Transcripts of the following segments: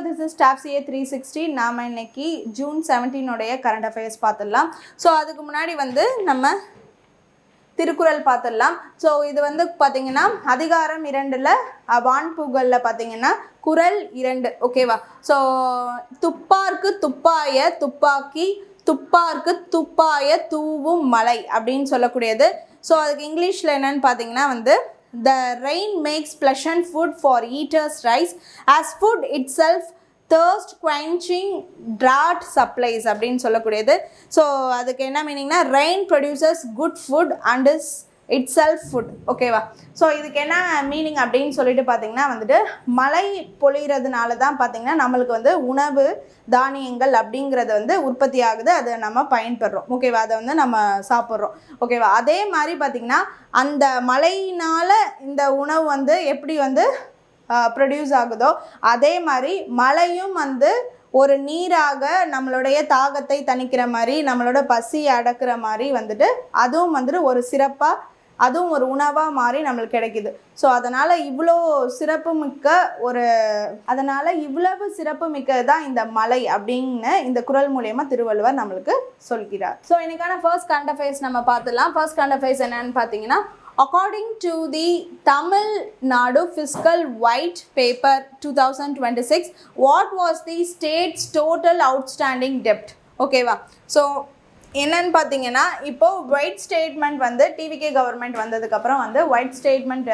this is Staff CA 360. நாம இன்னைக்கு June 17 உடைய கரண்ட் அஃபேர்ஸ் பார்த்துடலாம். ஸோ அதுக்கு முன்னாடி வந்து நம்ம திருக்குறள் பார்த்துடலாம். ஸோ இது வந்து பார்த்தீங்கன்னா அதிகாரம் 2ல் வான்புகழில் பார்த்தீங்கன்னா குறள் 2 ஓகேவா. ஸோ துப்பார்க்கு துப்பாய துப்பாக்கி துப்பார்க்கு துப்பாய தூவும் மலை அப்படின்னு சொல்லக்கூடியது. ஸோ அதுக்கு இங்கிலீஷில் என்னன்னு பார்த்தீங்கன்னா வந்து the rain makes pleasant food for eaters rise as food itself thirst quenching drought supplies அப்படின்னு சொல்லக்கூடியது. ஸோ அதுக்கு என்ன மீனிங்னா rain produces good food and is itself food ஓகேவா. ஸோ இதுக்கு என்ன மீனிங் அப்படின்னு சொல்லிட்டு பார்த்தீங்கன்னா வந்துட்டு மழை பொழிகிறதுனால தான் பார்த்தீங்கன்னா நம்மளுக்கு வந்து உணவு தானியங்கள் அப்படிங்கிறது வந்து உற்பத்தி ஆகுது, அதை நம்ம பயன்படுறோம் ஓகேவா, அதை வந்து நம்ம சாப்பிட்றோம் ஓகேவா. அதே மாதிரி பார்த்திங்கன்னா அந்த மழையினால் இந்த உணவு வந்து எப்படி வந்து ப்ரொடியூஸ் ஆகுதோ அதே மாதிரி மழையும் வந்து ஒரு நீராக நம்மளுடைய தாகத்தை தணிக்கிற மாதிரி நம்மளோட பசி அடக்கிற மாதிரி வந்துட்டு அதுவும் வந்துட்டு ஒரு சிறப்பாக அதுவும் ஒரு உணவாக மாறி நம்மளுக்கு கிடைக்குது. ஸோ அதனால் இவ்வளவு சிறப்பு மிக்கது தான் இந்த மலை அப்படின்னு இந்த குறள் மூலயமா திருவள்ளுவர் நம்மளுக்கு சொல்கிறார். ஸோ இன்னைக்கான ஃபர்ஸ்ட் கரண்ட் அஃபேர்ஸ் நம்ம பார்த்துடலாம். ஃபர்ஸ்ட் கரண்ட் அஃபேர்ஸ் என்னன்னு பார்த்தீங்கன்னா, according to the Tamil Nadu Fiscal White Paper 2026, what was the state's total outstanding debt? ஓகேவா. ஸோ என்னன்னு பார்த்தீங்கன்னா இப்போது ஒயிட் ஸ்டேட்மெண்ட் வந்து டிவிகே கவர்மெண்ட் வந்ததுக்கப்புறம் வந்து ஒயிட் ஸ்டேட்மெண்ட்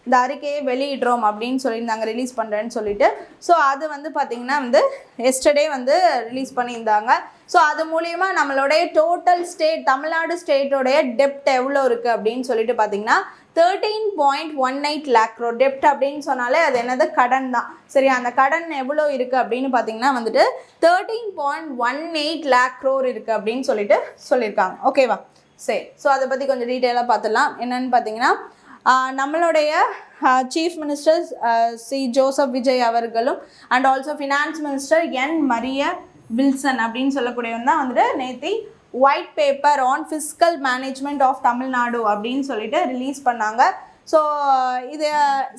இந்த அறிக்கையை வெளியிடுறோம் அப்படின்னு சொல்லியிருந்தாங்க, ரிலீஸ் பண்ணுறேன்னு சொல்லிட்டு. ஸோ அது வந்து பார்த்திங்கன்னா வந்து எஸ்டர்டே வந்து ரிலீஸ் பண்ணியிருந்தாங்க. ஸோ அது மூலிமா நம்மளுடைய டோட்டல் ஸ்டேட் தமிழ்நாடு ஸ்டேட்டோடைய டெப்ட் எவ்வளோ இருக்குது அப்படின்னு சொல்லிட்டு பார்த்திங்கன்னா 13.18 lakh crore. டெப்ட் அப்படின்னு சொன்னாலே அது என்னது கடன் தான் சரி. அந்த கடன் எவ்வளோ இருக்குது அப்படின்னு பார்த்தீங்கன்னா வந்துட்டு 13.18 lakh crore இருக்குது அப்படின்னு சொல்லிட்டு சொல்லியிருக்காங்க ஓகேவா. சரி, ஸோ அதை பற்றி கொஞ்சம் டீட்டெயிலாக பார்த்துடலாம். என்னென்னு பார்த்தீங்கன்னா நம்மளுடைய chief minister C Joseph Vijay அவர்களும் and also finance minister N Mariya Wilson அப்படின்னு சொல்லக்கூடியவங்க தான் வந்துட்டு நேற்று white paper on fiscal management of Tamil Nadu அப்படின்னு சொல்லிட்டு ரிலீஸ் பண்ணாங்க. ஸோ இது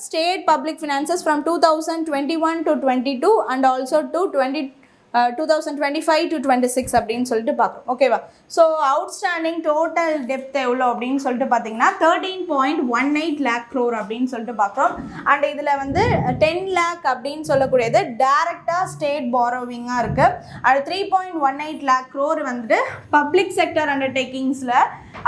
state public finances from 2021 to 22 and also to 2025 to 26 அப்படின்னு சொல்லிட்டு பார்க்குறோம் ஓகேவா. ஸோ அவுட்ஸ்டாண்டிங் டோட்டல் டெப்த் எவ்வளோ அப்படின்னு சொல்லிட்டு பார்த்தீங்கன்னா 13.18 lakh crore அப்படின்னு சொல்லிட்டு பார்க்குறோம். அண்ட் இதில் வந்து 10 lakh அப்படின்னு சொல்லக்கூடியது டைரெக்டாக ஸ்டேட் பாரோவிங்காக இருக்குது. அது 3.18 lakh crore வந்துட்டு பப்ளிக் செக்டர் அண்டர்டேக்கிங்ஸில்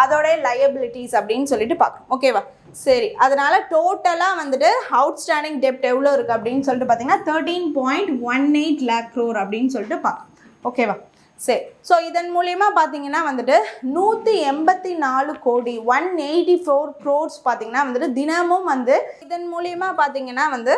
அதோடைய லயபிலிட்டிஸ் அப்படின்னு சொல்லிட்டு பார்க்குறோம் ஓகேவா. சரி, அதனால் டோட்டலாக வந்துட்டு அவுட்ஸ்டாண்டிங் டெப்ட் எவ்வளோ இருக்குது அப்படின்னு சொல்லிட்டு பார்த்தீங்கன்னா 13.18 lakh crore அப்படின்னு சொல்லிட்டு பார்க்கணும் ஓகேவா. சரி, ஸோ இதன் மூலிமா பார்த்தீங்கன்னா வந்துட்டு 184 கோடி 184 crores பார்த்தீங்கன்னா வந்துட்டு தினமும் வந்து இதன் மூலிமா பார்த்தீங்கன்னா வந்து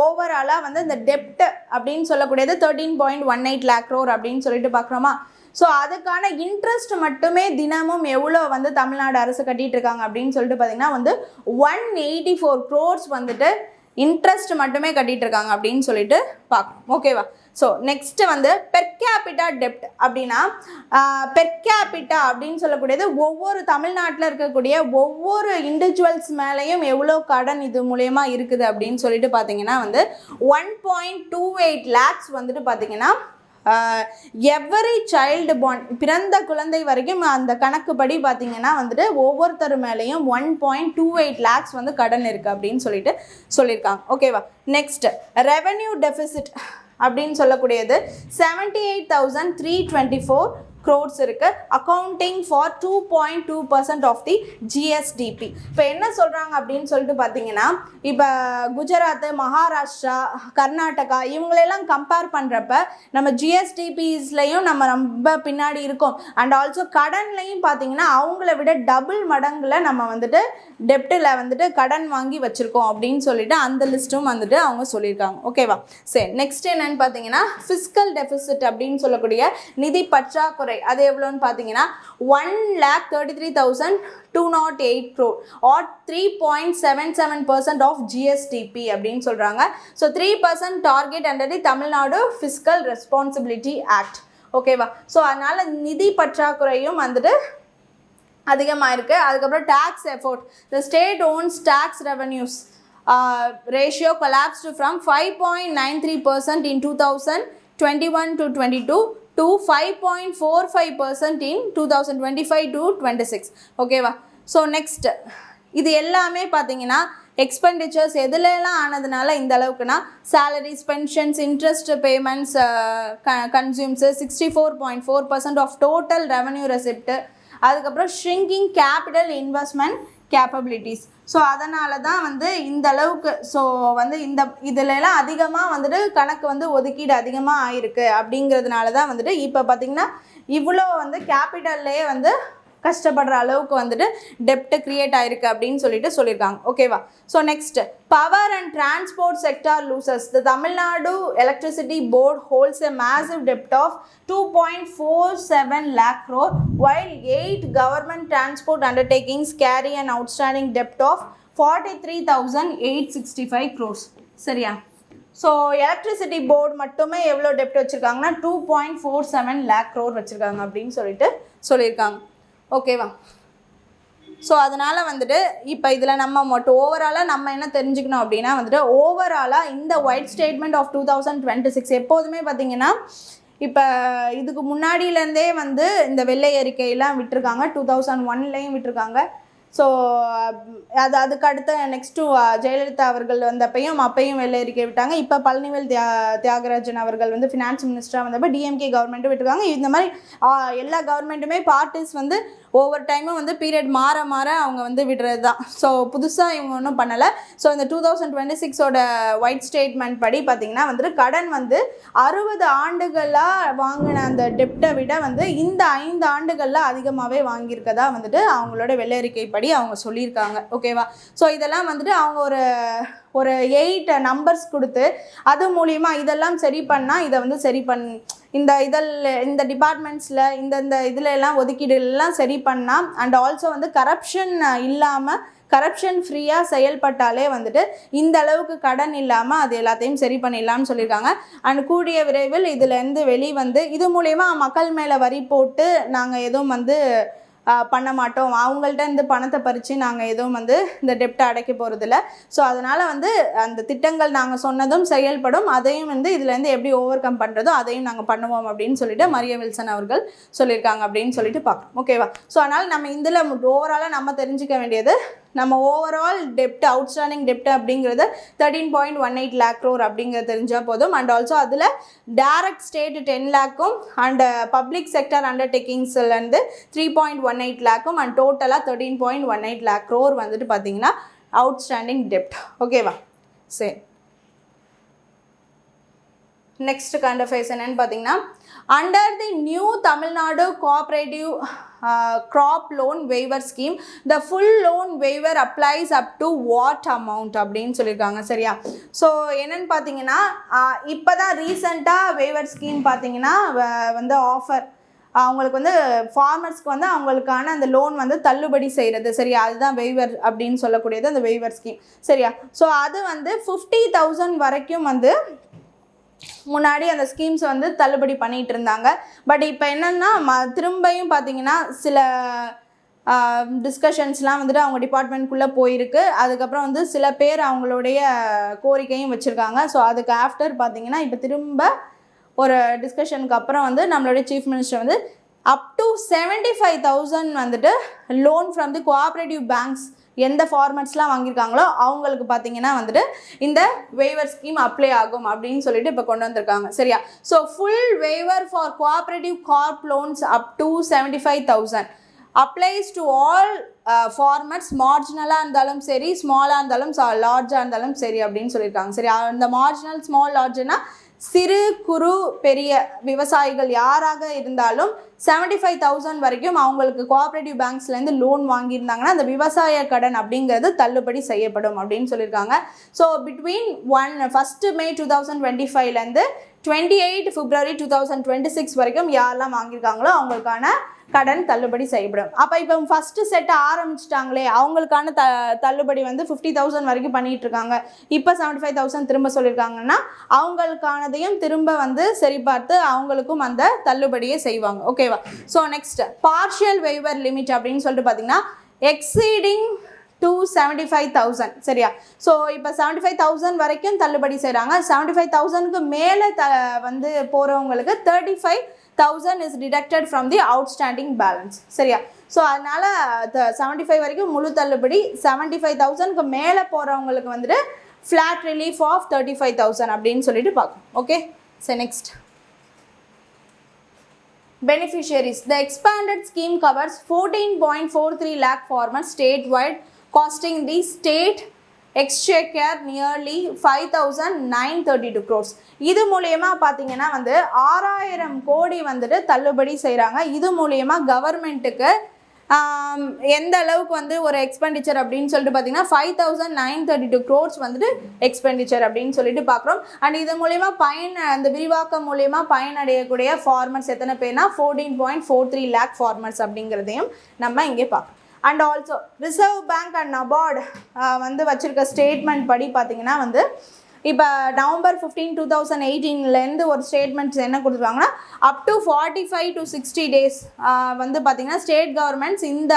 ஓவராலாக வந்து இந்த டெப்ட் அப்படின்னு சொல்லக்கூடியது 13.18 lakh crore அப்படின்னு சொல்லிட்டு பார்க்குறோமா. ஸோ அதுக்கான இன்ட்ரெஸ்ட் மட்டுமே தினமும் எவ்வளோ வந்து தமிழ்நாடு அரசு கட்டிகிட்டு இருக்காங்க அப்படின்னு சொல்லிட்டு பார்த்தீங்கன்னா வந்து 184 crores வந்துட்டு இன்ட்ரெஸ்ட் மட்டுமே கட்டிகிட்டு இருக்காங்க அப்படின்னு சொல்லிட்டு பார்க்கணும் ஓகேவா. ஸோ நெக்ஸ்ட்டு வந்து பெர் கேபிட்டா டெப்ட் அப்படின்னா பெர் கேபிட்டா அப்படின்னு சொல்லக்கூடியது ஒவ்வொரு தமிழ்நாட்டில் இருக்கக்கூடிய ஒவ்வொரு இண்டிவிஜுவல்ஸ் மேலேயும் எவ்வளோ கடன் இது மூலயமா இருக்குது அப்படின்னு சொல்லிட்டு பார்த்தீங்கன்னா வந்து 1.28 lakhs வந்துட்டு பார்த்தீங்கன்னா எவரி சைல்டு பார்ன் பிறந்த குழந்தை வரைக்கும் அந்த கணக்குப்படி பார்த்தீங்கன்னா வந்துட்டு ஒவ்வொருத்தர் மேலேயும் 1.28 lakhs வந்து கடன் இருக்குது அப்படின்னு சொல்லிட்டு சொல்லியிருக்காங்க ஓகேவா. நெக்ஸ்ட் ரெவென்யூ டெஃபிசிட் அப்படின்னு சொல்லக்கூடியது 78,324 crores இருக்குது, accounting for 2.2% of the GSDP. இப்போ என்ன சொல்கிறாங்க அப்படின்னு சொல்லிட்டு பார்த்தீங்கன்னா இப்போ குஜராத், மகாராஷ்டிரா, கர்நாடகா இவங்களெல்லாம் கம்பேர் பண்ணுறப்ப நம்ம ஜிஎஸ்டிபிஸ்லையும் நம்ம ரொம்ப பின்னாடி இருக்கோம். அண்ட் ஆல்சோ கடன்லையும் பார்த்தீங்கன்னா அவங்கள விட டபுள் மடங்கில் நம்ம வந்துட்டு டெப்டில் வந்துட்டு கடன் வாங்கி வச்சுருக்கோம் அப்படின்னு சொல்லிட்டு அந்த லிஸ்ட்டும் வந்துட்டு அவங்க சொல்லியிருக்காங்க ஓகேவா. சரி, நெக்ஸ்ட் என்னன்னு பார்த்தீங்கன்னா ஃபிஸ்கல் டெஃபிசிட் அப்படின்னு சொல்லக்கூடிய நிதி பற்றாக்குறை அது எவ்வளோன்னு பார்த்தீங்கன்னா 1,33,208 crore or 3.77% of GSTP அப்படின்னு சொல்கிறாங்க. So 3% target under the Tamil Nadu fiscal responsibility act ஓகேவா. ஸோ அதனால் நிதி பற்றாக்குறையும் வந்துட்டு அதிகமாக இருக்குது. அதுக்கப்புறம் tax effort, the state owns tax revenues ratio collapsed from 5.93% in 2021 to 22 to 5.45% in 2025 to 26. ஓகேவா? ஸோ நெக்ஸ்ட் இது எல்லாமே பார்த்தீங்கன்னா எக்ஸ்பெண்டிச்சர்ஸ் எதுலலாம் ஆனதுனால இந்த அளவுக்குன்னா salaries, pensions, interest payments consumes 64.4% of total revenue receipt. அதுக்கப்புறம் shrinking capital investment capabilities. So அதனால தான் வந்து இந்த அளவுக்கு ஸோ வந்து இதுலலாம் அதிகமாக வந்துட்டு கணக்கு வந்து ஒதுக்கீடு அதிகமாக ஆயிருக்கு. அப்படிங்கிறதுனால தான் வந்துட்டு இப்போ பார்த்திங்கன்னா இவ்வளோ வந்து கேபிட்டல்லையே வந்து கஷ்டப்படுற அளவுக்கு வந்துட்டு டெப்ட் கிரியேட் ஆயிருக்கு அப்படின்னு சொல்லியிருக்காங்க. ஓகேவா? So next, power and transport sector losses. The Tamil Nadu electricity board holds a massive டெப்ட் of 2.47 lakh crore while 8 government transport undertakings carry an outstanding debt of 43,865 crores. சரியா? ஸோ எலக்ட்ரிசிட்டி போர்டு மட்டுமே எவ்வளோ டெப்ட் வச்சுருக்காங்கன்னா 2.47 lakh crore வச்சுருக்காங்க அப்படின்னு சொல்லியிருக்காங்க. ஓகேவா? So அதனால் வந்துட்டு இப்போ இதில் நம்ம மட்டும் ஓவராலாக நம்ம என்ன தெரிஞ்சுக்கணும் அப்படின்னா வந்துட்டு ஓவராலாக இந்த ஒயிட் ஸ்டேட்மெண்ட் ஆஃப் 2026 எப்போதுமே பார்த்திங்கன்னா இப்போ இதுக்கு முன்னாடியிலேருந்தே வந்து இந்த வெள்ளை அறிக்கையெல்லாம் விட்டுருக்காங்க. 2001லேயும் விட்டுருக்காங்க. ஸோ அதுக்கு அடுத்த நெக்ஸ்ட்டு ஜெயலலிதா அவர்கள் வந்தப்பையும் அப்பையும் வெள்ளை அறிக்கை விட்டாங்க. இப்போ பழனிவேல் தியாகராஜன் அவர்கள் வந்து ஃபினான்ஸ் மினிஸ்டராக வந்தப்போ டிஎம்கே கவர்மெண்ட்டும் விட்டுருக்காங்க. இந்த மாதிரி எல்லா கவர்மெண்ட்டுமே பார்ட்டிஸ் வந்து ஒவ்வொரு டைமும் வந்து பீரியட் மாற அவங்க வந்து விடுறது தான். ஸோ புதுசாக இவங்க ஒன்றும் பண்ணலை. ஸோ இந்த 2026ஓட ஒயிட் ஸ்டேட்மெண்ட் படி பார்த்திங்கன்னா வந்துட்டு கடன் வந்து 60 ஆண்டுகளாக வாங்கின அந்த டெப்டை விட வந்து இந்த 5 ஆண்டுகளில் அதிகமாகவே வாங்கியிருக்கதா வந்துட்டு அவங்களோட வெள்ளை அறிக்கை படி அவங்க சொல்லியிருக்காங்க. ஓகேவா? ஸோ இதெல்லாம் வந்துட்டு அவங்க ஒரு 8 நம்பர்ஸ் கொடுத்து அது மூலிமா இதெல்லாம் சரி பண்ணால் இதை வந்து சரி இந்த டிபார்ட்மெண்ட்ஸில் இந்த இதில் எல்லாம் ஒதுக்கீடுலாம் சரி பண்ணால் அண்ட் ஆல்சோ வந்து கரப்ஷன் இல்லாமல் கரப்ஷன் ஃப்ரீயாக செயல்பட்டாலே வந்துட்டு இந்த அளவுக்கு கடன் இல்லாமல் அது எல்லாத்தையும் சரி பண்ணிடலாம்னு சொல்லியிருக்காங்க. அண்ட் கூடிய விரைவில் இதுலேருந்து வெளிவந்து இது மூலயமா மக்கள் மேலே வரி போட்டு நாங்கள் எதுவும் வந்து பண்ண மாட்டோம், அவங்கள்ட்ட இந்த பணத்தை பறித்து நாங்கள் எதுவும் வந்து இந்த டெப்டை அடைக்க போகிறதில்ல. ஸோ அதனால் வந்து அந்த திட்டங்கள் நாங்கள் சொன்னதும் செயல்படும், அதையும் வந்து இதுலேருந்து எப்படி ஓவர் கம் பண்ணுறதோ அதையும் நாங்கள் பண்ணுவோம் அப்படின்னு சொல்லிட்டு மரியா வில்சன் அவர்கள் சொல்லியிருக்காங்க அப்படின்னு சொல்லிட்டு பார்க்கணும். ஓகேவா? ஸோ அதனால் நம்ம இதில் ஓவராலாக நம்ம தெரிஞ்சிக்க வேண்டியது நம்ம ஓவரால் டெப்ட் அவுட்ஸ்டாண்டிங் டெப்ட் அப்படிங்கிறது 13.18 lakh crore அப்படிங்கிறது தெரிஞ்சால் போதும். அண்ட் ஆல்சோ அதில் டைரக்ட் ஸ்டேட் 10 lakhம் அண்ட் பப்ளிக் செக்டர் அண்டர்டேக்கிங்ஸ்லேருந்து 3.18 lakhம் அண்ட் டோட்டலாக 13.18 lakh crore வந்துட்டு பார்த்தீங்கன்னா அவுட்ஸ்டாண்டிங் டெப்ட். ஓகேவா? சரி, நெக்ஸ்ட் கரண்ட் அஃபேர்ஸ் என்னன்னு பார்த்தீங்கன்னா, under the new Tamil Nadu cooperative crop loan waiver scheme the full loan waiver applies up to what amount அப்படின்னு சொல்லியிருக்காங்க. சரியா? ஸோ என்னன்னு பார்த்தீங்கன்னா இப்போ தான் ரீசெண்டாக வேவர் ஸ்கீம் பார்த்தீங்கன்னா வந்து ஆஃபர் அவங்களுக்கு வந்து ஃபார்மர்ஸ்க்கு வந்து அவங்களுக்கான அந்த லோன் வந்து தள்ளுபடி செய்கிறது. சரியா? அதுதான் வெய்வர் அப்படின்னு சொல்லக்கூடியது அந்த வெய்வர் ஸ்கீம். சரியா? ஸோ அது வந்து 50,000 வரைக்கும் வந்து முன்னாடி அந்த ஸ்கீம்ஸ் வந்து தள்ளுபடி பண்ணிகிட்டு இருந்தாங்க. பட் இப்போ என்னென்னா திரும்பியும் பார்த்தீங்கன்னா சில டிஸ்கஷன்ஸ்லாம் வந்துட்டு அவங்க டிபார்ட்மெண்ட்குள்ளே போயிருக்கு. அதுக்கப்புறம் வந்து சில பேர் அவங்களுடைய கோரிக்கையும் வச்சுருக்காங்க. ஸோ அதுக்கு ஆஃப்டர் பார்த்தீங்கன்னா இப்போ திரும்ப ஒரு டிஸ்கஷனுக்கு அப்புறம் வந்து நம்மளுடைய சீஃப் மினிஸ்டர் வந்து அப் டு 75,000 வந்துட்டு loan from the cooperative banks எந்த ஃபார்மேட்ஸ்லாம் வாங்கியிருக்காங்களோ அவங்களுக்கு பார்த்தீங்கன்னா வந்துட்டு இந்த வேவர் ஸ்கீம் அப்ளை ஆகும் அப்படின்னு சொல்லிட்டு இப்போ கொண்டு வந்திருக்காங்க. சரியா? So full waiver for cooperative crop loans up to 75,000 applies to all farmers, மார்ஜினலாக இருந்தாலும் சரி, ஸ்மாலாக இருந்தாலும் லார்ஜாக இருந்தாலும் சரி அப்படின்னு சொல்லியிருக்காங்க. சரி, அந்த மார்ஜினல் ஸ்மால் லார்ஜ்னா சிறு குறு பெரிய விவசாயிகள் யாராக இருந்தாலும் 75,000 வரைக்கும் அவங்களுக்கு கோஆப்ரேட்டிவ் பேங்க்ஸ்லேருந்து லோன் வாங்கியிருந்தாங்கன்னா அந்த விவசாய கடன் அப்படிங்கிறது தள்ளுபடி செய்யப்படும் அப்படின்னு சொல்லியிருக்காங்க. ஸோ பிட்வீன் 1 May 2025லேருந்து 28 February 2026 வரைக்கும் யாரெல்லாம் வாங்கியிருக்காங்களோ அவங்களுக்கான கடன் தள்ளுபடி செய்யப்படும். அப்போ இப்போ ஃபஸ்ட்டு செட்டை ஆரம்பிச்சிட்டாங்களே அவங்களுக்கான தள்ளுபடி வந்து 50,000 வரைக்கும் பண்ணிகிட்டு இருக்காங்க. இப்போ 75,000 திரும்ப சொல்லியிருக்காங்கன்னா அவங்களுக்கானதையும் திரும்ப வந்து சரி பார்த்து அவங்களுக்கும் அந்த தள்ளுபடியை செய்வாங்க. ஓகேவா? So next partial waiver limit அப்படின்னு சொல்லிட்டு பார்த்தீங்கன்னா எக்ஸீடிங் to 75,000 சரியா. ஸோ இப்போ 75,000 வரைக்கும் தள்ளுபடி செய்கிறாங்க. 75,000க்கு மேலே வந்து போகிறவங்களுக்கு 35,000 is deducted from the outstanding balance சரியா. ஸோ அதனால் 75 வரைக்கும் முழு தள்ளுபடி, 75,000க்கு மேலே போகிறவங்களுக்கு வந்துட்டு ஃப்ளாட் ரிலீஃப் ஆஃப் 35,000 அப்படின்னு சொல்லிட்டு பார்க்கணும். Okay, so next beneficiaries. The expanded scheme covers 14.43 lakh farmers statewide, costing the state exchequer nearly 5,932 crores. இது மூலமா பாத்தீங்கன்னா வந்து 6,000 கோடி வந்துட்டு தள்ளுபடி செய்றாங்க. இது மூலமா கவர்மெண்ட்டுக்கு எந்த அளவுக்கு வந்து ஒரு எக்ஸ்பெண்டிச்சர் அப்படின்னு சொல்லிட்டு பார்த்தீங்கன்னா 5,932 crores வந்துட்டு எக்ஸ்பெண்டிச்சர் அப்படின்னு சொல்லிட்டு பார்க்குறோம். அண்ட் இது மூலயமா அந்த விரிவாக்கம் மூலயமா பயனடையக்கூடிய ஃபார்மர்ஸ் எத்தனை பேர்னா 14.43 lakh ஃபார்மர்ஸ் அப்படிங்கிறதையும் நம்ம இங்கே பார்க்கணும். And also reserve bank and NABARD வந்து வச்சுருக்க ஸ்டேட்மெண்ட் படி பார்த்தீங்கன்னா வந்து இப்போ November 15, 2018 ஒரு ஸ்டேட்மெண்ட்ஸ் என்ன கொடுத்துருவாங்கன்னா அப் டு 45 to 60 days வந்து பார்த்திங்கன்னா ஸ்டேட் கவர்மெண்ட்ஸ் இந்த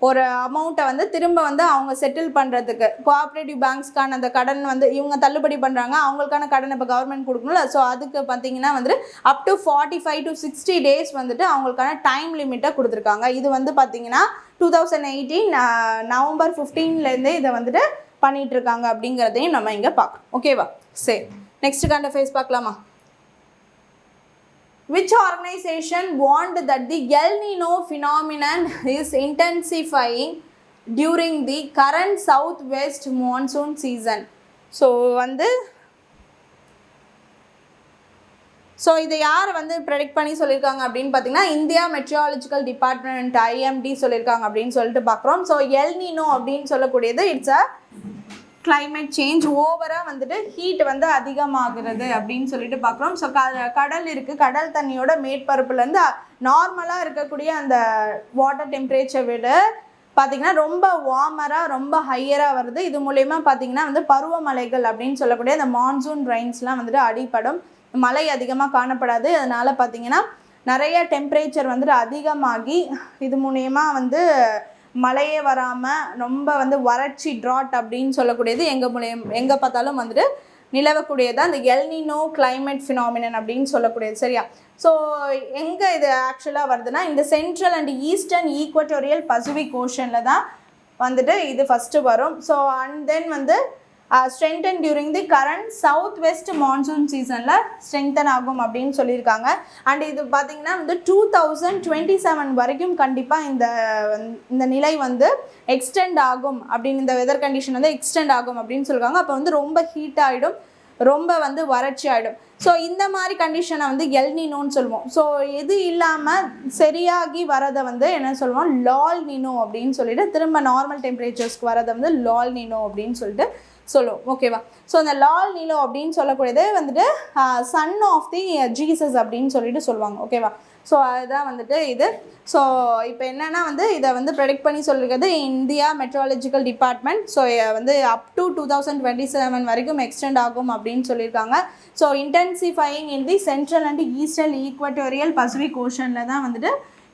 ஒரு அமௌண்ட்டை வந்து திரும்ப வந்து அவங்க செட்டில் பண்ணுறதுக்கு கோஆப்ரேட்டிவ் பேங்க்ஸ்க்கான அந்த கடன் வந்து இவங்க தள்ளுபடி பண்ணுறாங்க, அவங்களுக்கான கடன் இப்போ கவர்மெண்ட் கொடுக்கணும்ல. ஸோ அதுக்கு பார்த்திங்கன்னா வந்துட்டு அப் டு 45 to 60 days வந்துட்டு அவங்களுக்கான டைம் லிமிட்டை கொடுத்துருக்காங்க. இது வந்து பார்த்திங்கன்னா 2018 November 15 இதை வந்துட்டு பண்ணிட்டு இருக்காங்க அப்படிங்கிறதையும் நம்ம இங்கே பார்க்கணும். ஓகேவா, சரி நெக்ஸ்ட் கண்ட ஃபேஸ் பார்க்கலாமா. Which organization warned that the El Nino phenomenon is intensifying during the current southwest monsoon season? So வந்து ஸோ இதை யார் வந்து ப்ரெடிக்ட் பண்ணி சொல்லியிருக்காங்க அப்படின்னு பார்த்தீங்கன்னா இந்தியா மெட்ரியாலஜிக்கல் டிபார்ட்மெண்ட் IMD சொல்லியிருக்காங்க அப்படின்னு சொல்லிட்டு பார்க்குறோம். ஸோ எல் நீனோ அப்படின்னு சொல்லக்கூடியது இட்ஸ் அ கிளைமேட் சேஞ்ச், ஓவராக வந்துட்டு ஹீட் வந்து அதிகமாகிறது அப்படின்னு சொல்லிட்டு பார்க்குறோம். ஸோ கடல் இருக்குது, கடல் தண்ணியோட மேற்பரப்புலேருந்து நார்மலாக இருக்கக்கூடிய அந்த வாட்டர் டெம்பரேச்சர் விட பார்த்திங்கன்னா ரொம்ப வார்மராக ரொம்ப ஹையராக வருது. இது மூலயமா பார்த்திங்கன்னா வந்து பருவமழைகள் அப்படின்னு சொல்லக்கூடிய அந்த மான்சூன் ரெயின்ஸ்லாம் வந்துட்டு அடிப்படும், மழை அதிகமாக காணப்படாது. அதனால் பார்த்திங்கன்னா நிறைய டெம்பரேச்சர் வந்துட்டு அதிகமாகி இது மூலயமா வந்து மழையே வராமல் ரொம்ப வந்து வறட்சி ட்ராட் அப்படின்னு சொல்லக்கூடியது எங்கே பார்த்தாலும் வந்துட்டு நிலவக்கூடியது அந்த எல் நீனோ கிளைமேட் ஃபினாமினன் அப்படின்னு சொல்லக்கூடியது சரியா. ஸோ எங்கே இது ஆக்சுவலாக வருதுன்னா இந்த central and eastern equatorial Pacific ஓஷனில் தான் வந்துட்டு இது ஃபஸ்ட்டு வரும். ஸோ அண்ட் தென் வந்து strengthen during the current southwest monsoon seasonல strengthen ஆகும் அப்படின்னு சொல்லியிருக்காங்க. அண்ட் இது பார்த்தீங்கன்னா வந்து 2027 வரைக்கும் கண்டிப்பாக இந்த நிலை வந்து எக்ஸ்டெண்ட் ஆகும் அப்படின்னு, இந்த வெதர் கண்டிஷன் வந்து எக்ஸ்டெண்ட் ஆகும் அப்படின்னு சொல்லியிருக்காங்க. அப்போ வந்து ரொம்ப ஹீட் ஆகிடும், ரொம்ப வந்து வறட்சி ஆகிடும். ஸோ இந்த மாதிரி கண்டிஷனை வந்து எல் நீனோன்னு சொல்லுவோம். ஸோ இது இல்லாமல் சரியாகி வரதை வந்து என்ன சொல்லுவோம் லால் நீனோ அப்படின்னு சொல்லிட்டு திரும்ப நார்மல் டெம்பரேச்சர்ஸ்க்கு வரதை வந்து லால் நீனோ அப்படின்னு சொல்லிட்டு சொல்லுவோம். ஓகேவா, ஸோ அந்த லால் நீலோ அப்படின்னு சொல்லக்கூடியது வந்துட்டு சன் ஆஃப் தி ஜீசஸ் அப்படின்னு சொல்லிட்டு சொல்லுவாங்க. ஓகேவா, ஸோ அதுதான் வந்துட்டு இது. ஸோ இப்போ என்னென்னா வந்து இதை வந்து ப்ரெடிக்ட் பண்ணி சொல்லியிருக்கிறது இந்தியா மெட்ரோலஜிக்கல் டிபார்ட்மெண்ட். ஸோ வந்து அப் டு 2027 வரைக்கும் எக்ஸ்டெண்ட் ஆகும் அப்படின்னு சொல்லியிருக்காங்க. So intensifying in the central and eastern equatorial Pacific ஓஷனில் தான் வந்துட்டு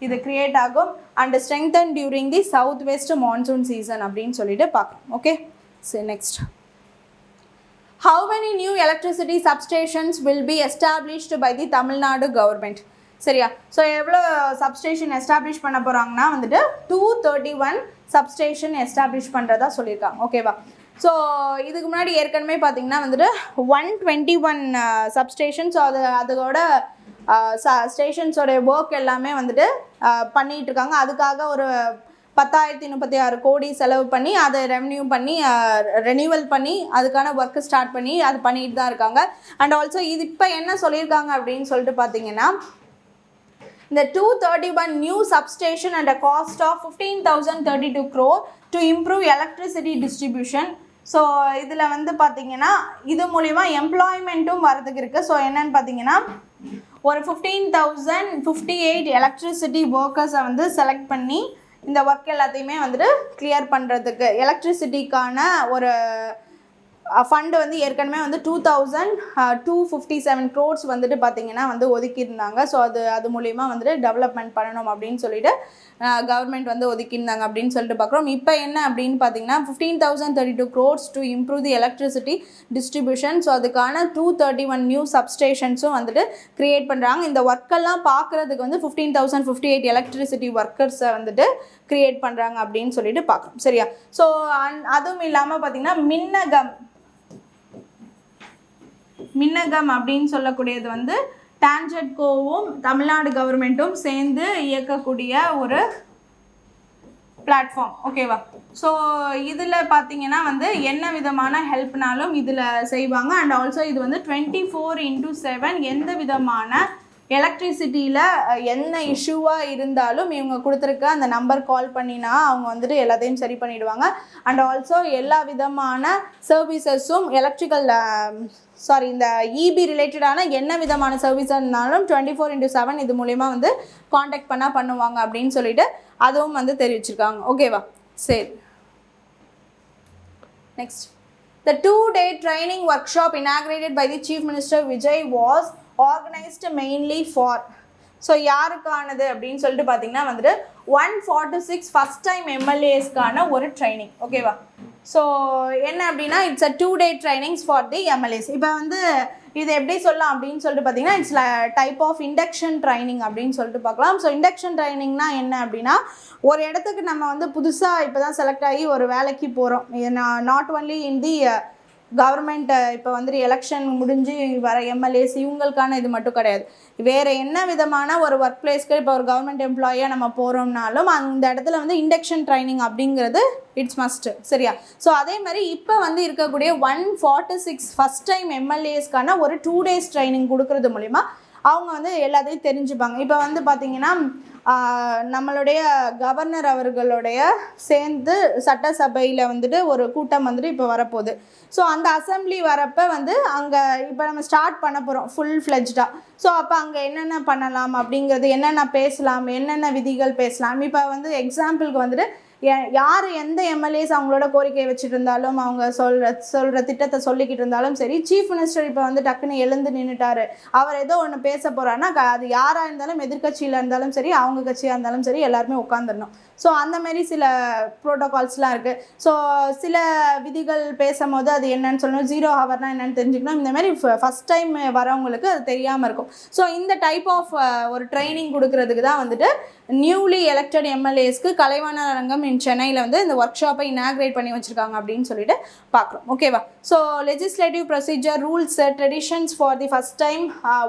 இது கிரியேட் ஆகும் and strengthen during the south west monsoon season அப்படின்னு சொல்லிட்டு பார்க்கலாம். ஓகே, சரி next. How many new electricity substations will be established by the Tamil Nadu government? சரியா, ஸோ எவ்வளோ சப்ஸ்டேஷன் எஸ்டாப்ளிஷ் பண்ண போகிறாங்கன்னா வந்துட்டு 231 சப்ஸ்டேஷன் எஸ்டாப்ளிஷ் பண்ணுறதா சொல்லியிருக்காங்க. ஓகேவா, ஸோ இதுக்கு முன்னாடி ஏற்கனவே பார்த்தீங்கன்னா வந்துட்டு 121 சப்ஸ்டேஷன். ஸோ அதோட ஸ்டேஷன்ஸோடைய ஒர்க் எல்லாமே வந்துட்டு பண்ணிகிட்டு இருக்காங்க. அதுக்காக ஒரு 10,036 கோடி செலவு பண்ணி அதை ரெவன்யூ பண்ணி ரெனியூவல் பண்ணி அதுக்கான ஒர்க்கு ஸ்டார்ட் பண்ணி அது பண்ணிட்டு தான் இருக்காங்க. அண்ட் ஆல்சோ இது இப்போ என்ன சொல்லியிருக்காங்க அப்படின்னு சொல்லிட்டு பார்த்தீங்கன்னா இந்த 231 new substation and a cost of 15,032 crore to improve electricity distribution. So இதில் வந்து பார்த்திங்கன்னா இது மூலிமா எம்ப்ளாய்மெண்ட்டும் வரதுக்கு இருக்குது. ஸோ என்னன்னு பார்த்தீங்கன்னா ஒரு 15,058 எலக்ட்ரிசிட்டி ஒர்க்கர்ஸை வந்து செலக்ட் பண்ணி இந்த ஒர்க் எல்லாத்தையுமே வந்துட்டு கிளியர் பண்ணுறதுக்கு எலக்ட்ரிசிட்டிக்கான ஒரு ஃபண்டு வந்து ஏற்கனவே வந்து 2257 crores வந்துட்டு பார்த்தீங்கன்னா வந்து ஒதுக்கியிருந்தாங்க. ஸோ அது மூலிமா வந்துட்டு டெவலப்மெண்ட் பண்ணணும் அப்படின்னு சொல்லிட்டு கவர்மெண்ட் வந்து ஒதுக்கியிருந்தாங்க அப்படின்னு சொல்லிட்டு பார்க்குறோம். இப்போ என்ன அப்படின்னு பார்த்தீங்கன்னா 15,032 crores to improve the electricity distribution. So அதுக்கான 231 நியூ சப்ஸ்டேஷன்ஸும் வந்துட்டு க்ரியேட் பண்ணுறாங்க. இந்த ஒர்க்கெல்லாம் பார்க்குறதுக்கு வந்து 15,058 எலக்ட்ரிசிட்டி ஒர்க்கர்ஸை வந்துட்டு க்ரியேட் பண்ணுறாங்க அப்படின்னு சொல்லிட்டு பார்க்குறோம். சரியா? ஸோ அதுவும் இல்லாமல் பார்த்தீங்கன்னா மின்னகம் அப்படின்னு சொல்லக்கூடியது வந்து டான்ஜெட்கோவும் தமிழ்நாடு கவர்மெண்ட்டும் சேர்ந்து இயக்கக்கூடிய ஒரு பிளாட்ஃபார்ம். ஓகேவா? ஸோ இதில் பார்த்தீங்கன்னா வந்து என்ன விதமான ஹெல்ப்னாலும் இதில் செய்வாங்க. அண்ட் ஆல்சோ இது வந்து 24/7 எந்த விதமான எலக்ட்ரிசிட்டியில் என்ன இஷ்யூவாக இருந்தாலும் இவங்க கொடுத்துருக்க அந்த நம்பர் கால் பண்ணினா அவங்க வந்துட்டு எல்லாத்தையும் சரி பண்ணிவிடுவாங்க. அண்ட் ஆல்சோ எல்லா விதமான சர்வீசஸும் இந்த இபி ரிலேட்டடான என்ன விதமான சர்வீஸ் இருந்தாலும் 24/7 இது மூலமா வந்து காண்டாக்ட் பண்ணுவாங்க அப்படின்னு சொல்லிட்டு அதுவும் வந்து தெரிவிச்சிருக்காங்க. ஓகேவா? சரி, next. The 2-day training workshop inaugurated by the Chief Minister Vijay was organized mainly for, so யாருக்கானது அப்படின்னு சொல்லிட்டு பார்த்தீங்கன்னா வந்துட்டு 146 ஃபஸ்ட் டைம் எம்எல்ஏஸ்க்கான ஒரு ட்ரைனிங். ஓகேவா? ஸோ என்ன அப்படின்னா it's a 2-day trainings for the MLAs. இப்போ வந்து இது எப்படி சொல்லலாம் அப்படின்னு சொல்லிட்டு பார்த்தீங்கன்னா it's type of induction training அப்படின்னு சொல்லிட்டு பார்க்கலாம். ஸோ இண்டக்ஷன் ட்ரைனிங்னா என்ன அப்படின்னா ஒரு இடத்துக்கு நம்ம வந்து புதுசாக இப்போ தான் செலக்ட் ஆகி ஒரு வேலைக்கு போகிறோம். Not only in the government இப்போ வந்துட்டு எலெக்ஷன் முடிஞ்சு வர எம்எல்ஏஸ் இவங்களுக்கான இது மட்டும் கிடையாது. வேறு என்ன விதமான ஒரு ஒர்க் பிளேஸ்க்கு இப்போ ஒரு கவர்மெண்ட் எம்ப்ளாயியாக நம்ம போகிறோம்னாலும் அந்த இடத்துல வந்து இண்டக்ஷன் ட்ரைனிங் அப்படிங்கிறது இட்ஸ் மஸ்ட்டு. சரியா? ஸோ அதே மாதிரி இப்போ வந்து இருக்கக்கூடிய 146 ஃபஸ்ட் டைம் எம்எல்ஏஸ்க்கான ஒரு 2 days ட்ரைனிங் கொடுக்கறது மூலிமா அவங்க வந்து எல்லாத்தையும் தெரிஞ்சுப்பாங்க. இப்போ வந்து பார்த்திங்கன்னா நம்மளுடைய கவர்னர் அவர்களுடைய சேர்ந்து சட்டசபையில் வந்துட்டு ஒரு கூட்டம் வந்துட்டு இப்போ வரப்போகுது. ஸோ அந்த அசம்பிளி வரப்போ வந்து அங்கே இப்போ நம்ம ஸ்டார்ட் பண்ண போகிறோம் ஃபுல் ஃப்ளெஜ்டாக. ஸோ அப்போ அங்கே என்னென்ன பண்ணலாம் அப்படிங்கிறது, என்னென்ன பேசலாம், என்னென்ன விதிகள் பேசலாம். இப்போ வந்து எக்ஸாம்பிளுக்கு வந்துட்டு யார் எந்த எம்எல்ஏஸ் அவங்களோட கோரிக்கை வச்சுட்டு இருந்தாலும் அவங்க சொல்கிற திட்டத்தை சொல்லிக்கிட்டு இருந்தாலும் சரி, சீஃப் மினிஸ்டர் இப்போ வந்து டக்குன்னு எழுந்து நின்றுட்டாரு, அவர் ஏதோ ஒன்று பேச போகிறாருன்னா அது யாராக இருந்தாலும் எதிர்கட்சியில் இருந்தாலும் சரி அவங்க கட்சியாக இருந்தாலும் சரி எல்லாருமே உட்காந்துடணும். ஸோ அந்தமாரி சில ப்ரோட்டோகால்ஸ்லாம் இருக்குது. ஸோ சில விதிகள் பேசும்போது அது என்னன்னு சொல்லணும், 0 ஹவர்னால் என்னென்னு தெரிஞ்சுக்கணும். இந்தமாரி ஃபஸ்ட் டைம் வரவங்களுக்கு அது தெரியாமல் இருக்கும். ஸோ இந்த டைப் ஆஃப் ஒரு ட்ரைனிங் கொடுக்கறதுக்கு தான் வந்துட்டு நியூலி எலெக்டட் எம்எல்ஏஸ்க்கு கலைவாணர் அரங்கம் சென்னையில் வந்து இந்த ஒர்க் ஷாப்பை இனாக்ரேட் பண்ணி வச்சுருக்காங்க அப்படின்னு சொல்லிட்டு பார்க்குறோம். ஓகேவா? So legislative procedure rules traditions for the first time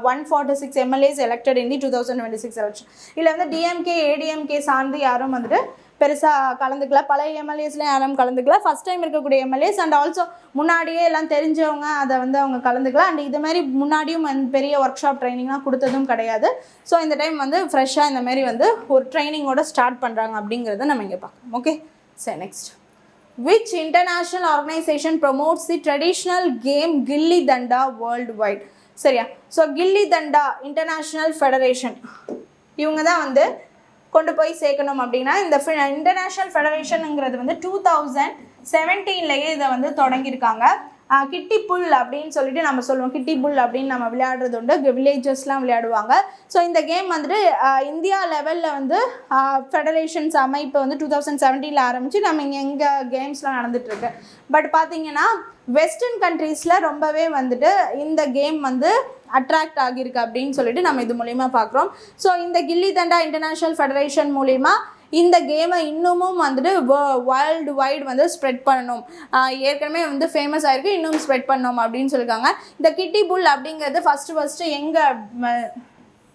146 MLAs elected in the 2026 election. இதில் வந்து டிஎம்கே ஏடிஎம்கே சார்ந்து யாரும் வந்துட்டு பெருசாக கலந்துக்கல, பழைய எம்எல்ஏஸ்லாம் யாரும் கலந்துக்கல, ஃபஸ்ட் டைம் இருக்கக்கூடிய எம்எல்ஏஸ் அண்ட் ஆல்சோ முன்னாடியே எல்லாம் தெரிஞ்சவங்க அதை வந்து அவங்க கலந்துக்கலாம். அண்ட் இது மாதிரி முன்னாடியும் பெரிய ஒர்க் ஷாப் ட்ரைனிங்லாம் கொடுத்ததும் கிடையாது. ஸோ இந்த டைம் வந்து ஃப்ரெஷ்ஷாக இந்தமாரி வந்து ஒரு ட்ரைனிங்கோட ஸ்டார்ட் பண்ணுறாங்க அப்படிங்கிறத நம்ம இங்கே பார்க்கணும். ஓகே, சரி, next. Which international organisation promotes the traditional game gilli danda worldwide? சரியா? So Gilli Danda international federation இவங்க தான் வந்து கொண்டு போய் சேர்க்கணும் அப்படின்னா இந்த இன்டர்நேஷ்னல் ஃபெடரேஷனுங்கிறது வந்து 2017 இதை வந்து தொடங்கியிருக்காங்க. கிட்டி புல் அப்படின்னு சொல்லிட்டு நம்ம சொல்லுவோம். கிட்டி புல் அப்படின்னு நம்ம விளையாடுறது உண்டு, வில்லேஜஸ்லாம் விளையாடுவாங்க. ஸோ இந்த கேம் வந்துட்டு இந்தியா லெவலில் வந்து ஃபெடரேஷன்ஸ் அமைப்பு வந்து 2017 ஆரம்பித்து நம்ம இங்கே கேம்ஸ்லாம் நடந்துகிட்ருக்கு. பட் பார்த்திங்கன்னா வெஸ்டர்ன் கண்ட்ரீஸில் ரொம்பவே வந்துட்டு இந்த கேம் வந்து அட்ராக்ட் ஆகியிருக்கு அப்படின்னு சொல்லிட்டு நம்ம இது மூலிமா பார்க்குறோம். ஸோ இந்த கில்லி தண்டா இன்டர்நேஷ்னல் ஃபெடரேஷன் மூலிமா இந்த கேமை இன்னமும் வந்துட்டு வேர்ல்டு வைடு வந்து ஸ்ப்ரெட் பண்ணணும். ஏற்கனவே வந்து ஃபேமஸ் ஆகிருக்கு, இன்னும் ஸ்ப்ரெட் பண்ணணும் அப்படின்னு சொல்லியிருக்காங்க. இந்த கிட்டி புல் அப்படிங்கிறது ஃபஸ்ட்டு எங்கே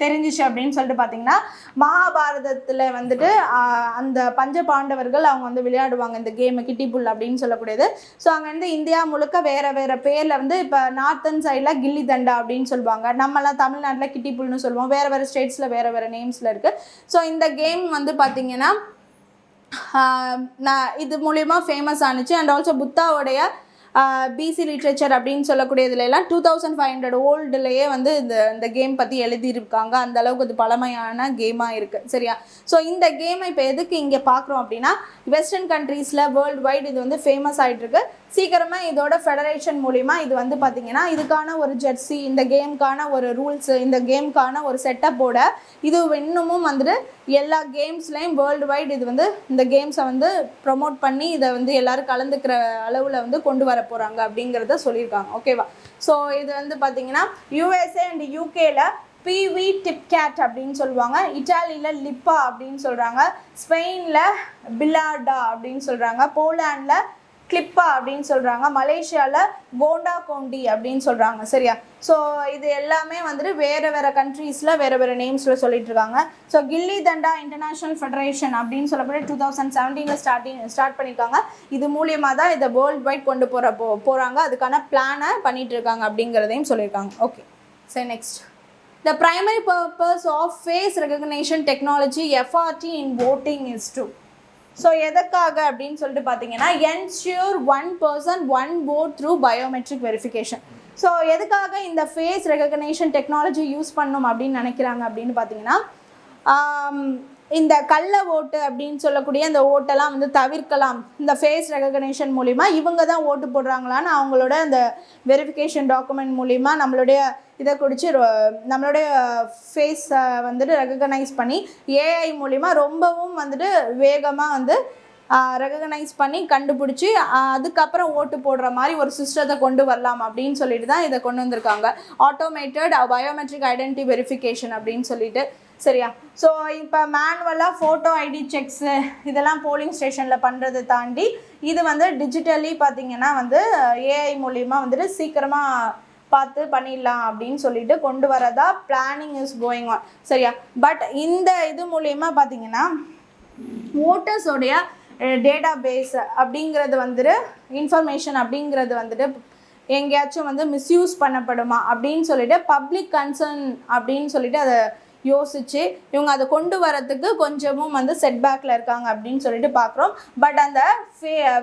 தெரிஞ்சிச்சு அப்படின்னு சொல்லிட்டு பார்த்தீங்கன்னா மகாபாரதத்தில் வந்துட்டு அந்த பஞ்ச பாண்டவர்கள் அவங்க வந்து விளையாடுவாங்க இந்த கேமை, கிட்டி புல் அப்படின்னு சொல்லக்கூடியது. ஸோ அங்கே வந்து இந்தியா முழுக்க வேறு வேறு பேரில் வந்து இப்போ நார்த்தன் சைடில் கில்லி தண்டா அப்படின்னு சொல்லுவாங்க, நம்மளாம் தமிழ்நாட்டில் கிட்டி புல்னு சொல்லுவோம், வேறு வேறு ஸ்டேட்ஸில் வேறு வேறு நேம்ஸில் இருக்குது. ஸோ இந்த கேம் வந்து பார்த்திங்கன்னா இது மூலயமா ஃபேமஸ் ஆனிச்சு. அண்ட் ஆல்சோ புத்தாவுடைய பிசி லிட்ரேச்சர் அப்படின்னு சொல்லக்கூடியதுலாம் 2500 ஓல்டுலேயே வந்து இந்த கேம் பற்றி எழுதியிருக்காங்க. அந்த அளவுக்கு அது பழமையான கேமாக இருக்குது. சரியா? ஸோ இந்த கேமை இப்போ எதுக்கு இங்கே பார்க்குறோம் அப்படின்னா வெஸ்டர்ன் கண்ட்ரீஸில் வேர்ல்டு வைடு இது வந்து ஃபேமஸ் ஆகிட்டுருக்கு. சீக்கிரமாக இதோட ஃபெடரேஷன் மூலிமா இது வந்து பார்த்திங்கன்னா இதுக்கான ஒரு ஜெர்சி, இந்த கேமுக்கான ஒரு ரூல்ஸு, இந்த கேமுக்கான ஒரு செட்டப்போட இது இன்னமும் வந்துட்டு எல்லா கேம்ஸ்லேயும் வேர்ல்டு வைட் இது வந்து இந்த கேம்ஸை வந்து ப்ரொமோட் பண்ணி இதை வந்து எல்லோரும் கலந்துக்கிற அளவில் வந்து கொண்டு வர போகிறாங்க அப்படிங்கிறத சொல்லியிருக்காங்க. ஓகேவா? ஸோ இது வந்து பார்த்திங்கன்னா USA அண்ட் UKல பிவி டிப்கேட் அப்படின்னு சொல்லுவாங்க, இட்டாலியில் லிப்பா அப்படின்னு சொல்கிறாங்க, ஸ்பெயினில் பில்லார்டா அப்படின்னு சொல்கிறாங்க, போலாண்டில் கிளிப்பா அப்படின்னு சொல்கிறாங்க, மலேசியாவில் கோண்டா கோண்டி அப்படின்னு சொல்கிறாங்க. சரியா? ஸோ இது எல்லாமே வந்துட்டு வேறு வேறு கண்ட்ரீஸில் வேறு வேறு நேம்ஸில் சொல்லிட்டு இருக்காங்க. So Gilli Danda international federation அப்படின்னு சொல்லப்பட்டு 2017 ஸ்டார்ட் பண்ணியிருக்காங்க. இது மூலியமாக தான் இதை வேர்ல்டு வைட் கொண்டு போகிறாங்க, அதுக்கான பிளானை பண்ணிகிட்டு இருக்காங்க அப்படிங்கிறதையும் சொல்லியிருக்காங்க. ஓகே, சரி next. The primary purpose of face recognition technology FRT in voting is to. So எதற்காக அப்படின்னு சொல்லிட்டு பார்த்தீங்கன்னா ensure one person one vote through biometric verification. So எதுக்காக இந்த ஃபேஸ் ரெகக்னேஷன் டெக்னாலஜி யூஸ் பண்ணணும் அப்படின்னு நினைக்கிறாங்க அப்படின்னு பார்த்தீங்கன்னா இந்த கள்ள ஓட்டு அப்படின்னு சொல்லக்கூடிய அந்த ஓட்டெல்லாம் வந்து தவிர்க்கலாம். இந்த ஃபேஸ் ரெகக்னேஷன் மூலிமா இவங்க தான் ஓட்டு போடுறாங்களான்னு அவங்களோட அந்த வெரிஃபிகேஷன் டாக்குமெண்ட் மூலிமா நம்மளுடைய இதை குறித்து நம்மளுடைய ஃபேஸை வந்துட்டு ரெகக்னைஸ் பண்ணி ஏஐ மூலிமா ரொம்பவும் வந்துட்டு வேகமாக வந்து ரெகக்னைஸ் பண்ணி கண்டுபிடிச்சி அதுக்கப்புறம் ஓட்டு போடுற மாதிரி ஒரு சிஸ்டத்தை கொண்டு வரலாம் அப்படின்னு சொல்லிட்டு தான் இதை கொண்டு வந்திருக்காங்க. ஆட்டோமேட்டட் பயோமெட்ரிக் ஐடென்டிட்டி வெரிஃபிகேஷன் அப்படின்னு சொல்லிட்டு. சரியா? ஸோ இப்போ மேனுவலாக ஃபோட்டோ ஐடி செக்ஸு இதெல்லாம் போலிங் ஸ்டேஷனில் பண்ணுறதை தாண்டி இது வந்து டிஜிட்டலி பார்த்திங்கன்னா வந்து ஏஐ மூலிமா வந்துட்டு சீக்கிரமாக பார்த்து பண்ணிடலாம் அப்படின்னு சொல்லிட்டு கொண்டு வரதா பிளானிங் இஸ் கோயிங் ஆன். சரியா? பட் இந்த இது மூலிமா பார்த்திங்கன்னா ஓட்டர்ஸோடைய டேட்டா பேஸ் அப்படிங்கிறது வந்துட்டு இன்ஃபர்மேஷன் அப்படிங்கிறது வந்துட்டு எங்கேயாச்சும் வந்து மிஸ்யூஸ் பண்ணப்படுமா அப்படின்னு சொல்லிட்டு பப்ளிக் கன்சர்ன் அப்படின்னு சொல்லிட்டு அதை யோசித்து இவங்க அதை கொண்டு வரத்துக்கு கொஞ்சமும் வந்து செட்பேக்கில் இருக்காங்க அப்படின்னு சொல்லிட்டு பார்க்குறோம். பட் அந்த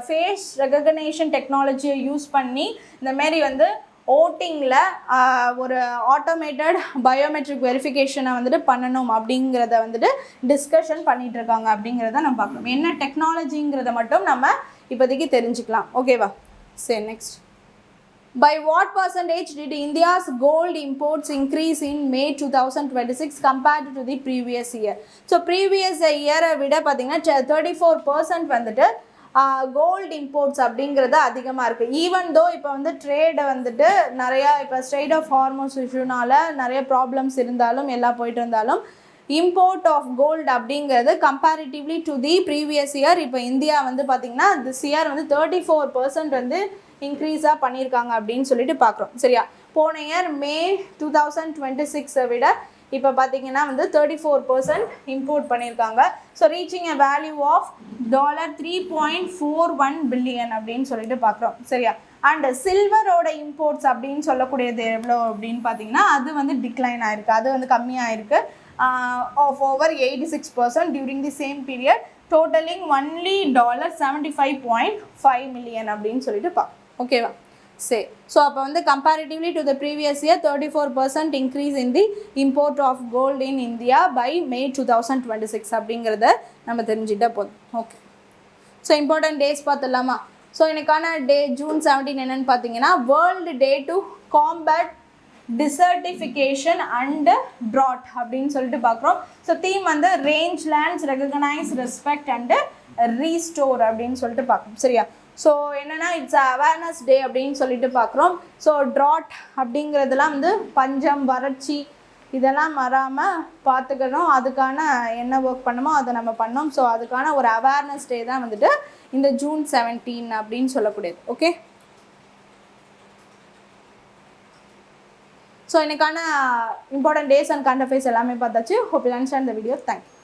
ஃபேஸ் ரெகக்னேஷன் டெக்னாலஜியை யூஸ் பண்ணி இந்தமாரி வந்து ஓட்டிங்கில் ஒரு ஆட்டோமேட்டட் பயோமெட்ரிக் வெரிஃபிகேஷனை வந்துட்டு பண்ணணும் அப்படிங்கிறத வந்துட்டு டிஸ்கஷன் பண்ணிகிட்ருக்காங்க அப்படிங்கிறத நம்ம பார்க்கணும். என்ன டெக்னாலஜிங்கிறத மட்டும் நம்ம இப்போதைக்கு தெரிஞ்சுக்கலாம். ஓகேவா? சரி next. By what percentage did India's gold imports increase in May 2026 compared to the previous year? So previous year விட பார்த்தீங்கன்னா 34% வந்துட்டு கோல்டு இம்போர்ட்ஸ் அப்படிங்கிறது அதிகமாக இருக்குது. ஈவன் தோ இப்போ வந்து ட்ரேடை வந்துட்டு நிறையா இப்போ ஸ்ட்ரெய்ட் ஆஃப் ஹார்மோன்ஸ் இஷ்யூனால நிறைய ப்ராப்ளம்ஸ் இருந்தாலும் எல்லாம் போயிட்டு இருந்தாலும் இம்போர்ட் ஆஃப் கோல்டு அப்படிங்கிறது comparatively to the previous year இப்போ இந்தியா வந்து பார்த்திங்கன்னா திஸ் இயர் வந்து 34% வந்து இன்க்ரீஸாக பண்ணியிருக்காங்க அப்படின்னு சொல்லிட்டு பார்க்குறோம். சரியா? போன இயர் May 2026 விட இப்போ பார்த்தீங்கன்னா வந்து 34% இம்போர்ட் பண்ணியிருக்காங்க. So reaching a value of $3.41 billion அப்படின்னு சொல்லிட்டு பார்க்குறோம். சரியா? அண்ட் சில்வரோட இம்போர்ட்ஸ் அப்படின்னு சொல்லக்கூடியது எவ்வளோ அப்படின்னு பார்த்தீங்கன்னா அது வந்து டிக்ளைன் ஆகிருக்கு, அது வந்து கம்மியாகிருக்கு of over 86% during the same period, totalling only $75.5 million அப்படின்னு சொல்லிட்டு பார்க்கணும். ஓகேவா? சரி. ஸோ அப்போ வந்து comparatively to the previous year 34% increase in the import of gold in India by May 2026 அப்படிங்கிறத நம்ம தெரிஞ்சுட்டா போதும். ஓகே. ஸோ இம்பார்ட்டன்ட் டேஸ் பார்த்துடலாமா? ஸோ எனக்கான டே June 17 என்னென்னு பார்த்தீங்கன்னா world day to combat desertification and drought அப்படின்னு சொல்லிட்டு பார்க்குறோம். ஸோ தீம் வந்து range lands recognise respect and restore அப்படின்னு சொல்லிட்டு பார்க்கணும். சரியா? ஸோ என்னென்னா இட்ஸ் அவேர்னஸ் டே அப்படின்னு சொல்லிட்டு பார்க்குறோம். ஸோ ட்ராட் அப்படிங்கிறதுலாம் வந்து பஞ்சம், வறட்சி இதெல்லாம் வராமல் பார்த்துக்கணும், அதுக்கான என்ன ஒர்க் பண்ணமோ அதை நம்ம பண்ணோம். ஸோ அதுக்கான ஒரு அவேர்னஸ் டே தான் வந்துட்டு இந்த June 17 அப்படின்னு சொல்லக்கூடியது. ஓகே. ஸோ எனக்கான important days and current affairs எல்லாமே பார்த்தாச்சு. Hope you understand the video. Thank you.